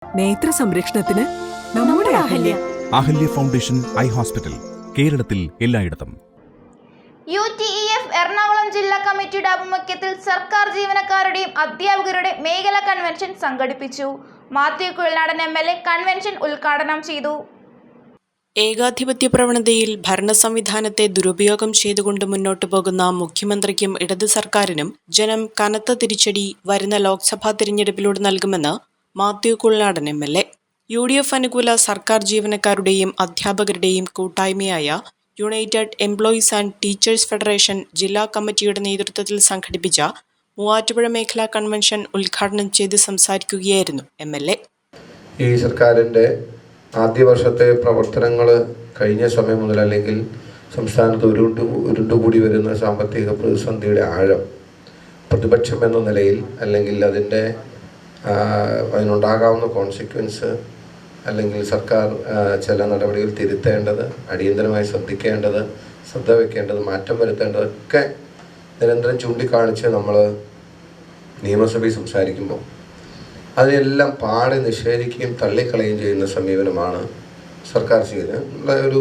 നേത്ര സംരക്ഷണത്തിന് നമ്മുടെ Ahalya. Ahalya foundation eye hospital, കേരളത്തിൽ എല്ലായിടത്തും. UTEF എറണാകുളം ജില്ലാ കമ്മിറ്റിയുടെ ആഭിമുഖ്യത്തിൽ സർക്കാർ ജീവനക്കാരുടെയും അധ്യാപകരുടെ മേഖലാ കൺവെൻഷൻ സംഘടിപ്പിച്ചു. മാത്യു കുഴൽനാടൻ MLA കൺവെൻഷൻ ഉദ്ഘാടനം ചെയ്തു. ഏകാധിപത്യ പ്രവണതയിൽ ഭരണ സംവിധാനത്തെ ദുരുപയോഗം ചെയ്തുകൊണ്ട് മുന്നോട്ടു പോകുന്ന മുഖ്യമന്ത്രിക്കും ഇടത് സർക്കാരിനും ജനം കനത്ത തിരിച്ചടി വരുന്ന ലോക്സഭാ തിരഞ്ഞെടുപ്പിലൂടെ നൽകുമെന്ന് മാത്യു കുഴൽനാടൻ MLA. UDF അനുകൂല സർക്കാർ ജീവനക്കാരുടെയും അധ്യാപകരുടെയും കൂട്ടായ്മയായ United employees and teachers federation ജില്ലാ കമ്മിറ്റിയുടെ നേതൃത്വത്തിൽ സംഘടിപ്പിച്ച മൂവാറ്റുപുഴ മേഖലാ കൺവെൻഷൻ ഉദ്ഘാടനം ചെയ്ത് സംസാരിക്കുകയായിരുന്നു MLA. ഈ സർക്കാരിൻ്റെ ആദ്യ വർഷത്തെ പ്രവർത്തനങ്ങൾ കഴിഞ്ഞ സമയം മുതൽ അല്ലെങ്കിൽ സംസ്ഥാനത്ത് ഉരുണ്ടുകൂടി വരുന്ന സാമ്പത്തിക പ്രതിസന്ധിയുടെ ആഴം പ്രതിപക്ഷം എന്ന നിലയിൽ അല്ലെങ്കിൽ അതിനുണ്ടാകാവുന്ന കോൺസിക്വൻസ് അല്ലെങ്കിൽ സർക്കാർ ചില നടപടികൾ തിരുത്തേണ്ടത്, അടിയന്തരമായി ശ്രദ്ധ വയ്ക്കേണ്ടത്, മാറ്റം വരുത്തേണ്ടതൊക്കെ നിരന്തരം ചൂണ്ടിക്കാണിച്ച് നമ്മൾ നിയമസഭയിൽ സംസാരിക്കുമ്പോൾ അതിനെല്ലാം പാടെ നിഷേധിക്കുകയും തള്ളിക്കളയുകയും ചെയ്യുന്ന സമീപനമാണ് സർക്കാർ ചെയ്യുന്നത്. ഒരു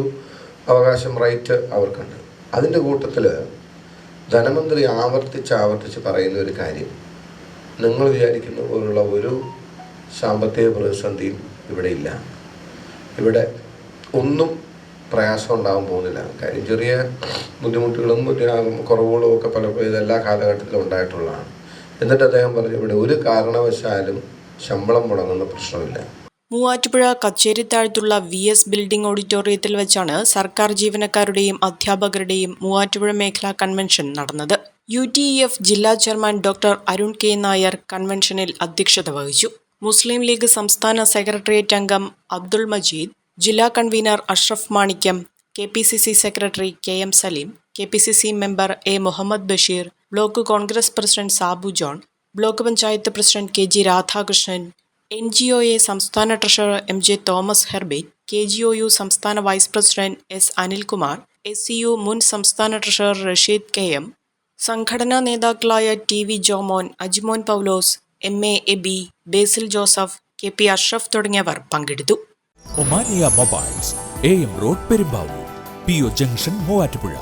അവകാശം, റൈറ്റ് അവർക്കുണ്ട്. അതിൻ്റെ കൂട്ടത്തിൽ ധനമന്ത്രി ആവർത്തിച്ച് പറയുന്ന ഒരു കാര്യം, നിങ്ങൾ വിചാരിക്കുന്ന പോലുള്ള ഒരു സാമ്പത്തിക പ്രതിസന്ധിയും ഇവിടെ ഇല്ല, ഇവിടെ ഒന്നും പ്രയാസം ഉണ്ടാകാൻ പോകുന്നില്ല. കാര്യം ചെറിയ ബുദ്ധിമുട്ടുകളും കുറവുകളും ഒക്കെ പലപ്പോഴും എല്ലാ കാലഘട്ടത്തിലും ഉണ്ടായിട്ടുള്ളതാണ്. എന്നിട്ട് അദ്ദേഹം പറഞ്ഞു, ഇവിടെ ഒരു കാരണവശാലും ശമ്പളം മുടങ്ങുന്ന പ്രശ്നമില്ല. മൂവാറ്റുപുഴ കച്ചേരിത്താഴത്തുള്ള VS ബിൽഡിംഗ് ഓഡിറ്റോറിയത്തിൽ വെച്ചാണ് സർക്കാർ ജീവനക്കാരുടെയും അധ്യാപകരുടെയും മൂവാറ്റുപുഴ മേഖലാ കൺവെൻഷൻ നടന്നത്. UTEF ജില്ലാ chairman doctor Arun K. Nair കൺവെൻഷനിൽ അധ്യക്ഷത വഹിച്ചു. മുസ്ലിം ലീഗ് സംസ്ഥാന സെക്രട്ടേറിയറ്റ് അംഗം അബ്ദുൾ മജീദ്, ജില്ലാ convener Ashraf Manikyam, KPCC secretary KM Saleem, KPCC member A. Muhammad Basheer, block Congress president Sabu John, block panchayat president KG Radhakrishnan, NGOA സംസ്ഥാന treasurer MJ Thomas Herbert, KGOU സംസ്ഥാന vice president S. Anilkumar, SCU മുൻ സംസ്ഥാന ട്രഷറർ റഷീദ് KM, സംഘടനാ നേതാക്കളായ TV Jomon, Ajimon Paulose, MA Eby, Basil Joseph, KP Ashraf തുടങ്ങിയവർ പങ്കെടുത്തു. Omania mobiles, AM road, Perumbavoor, PO junction, Muvattupuzha.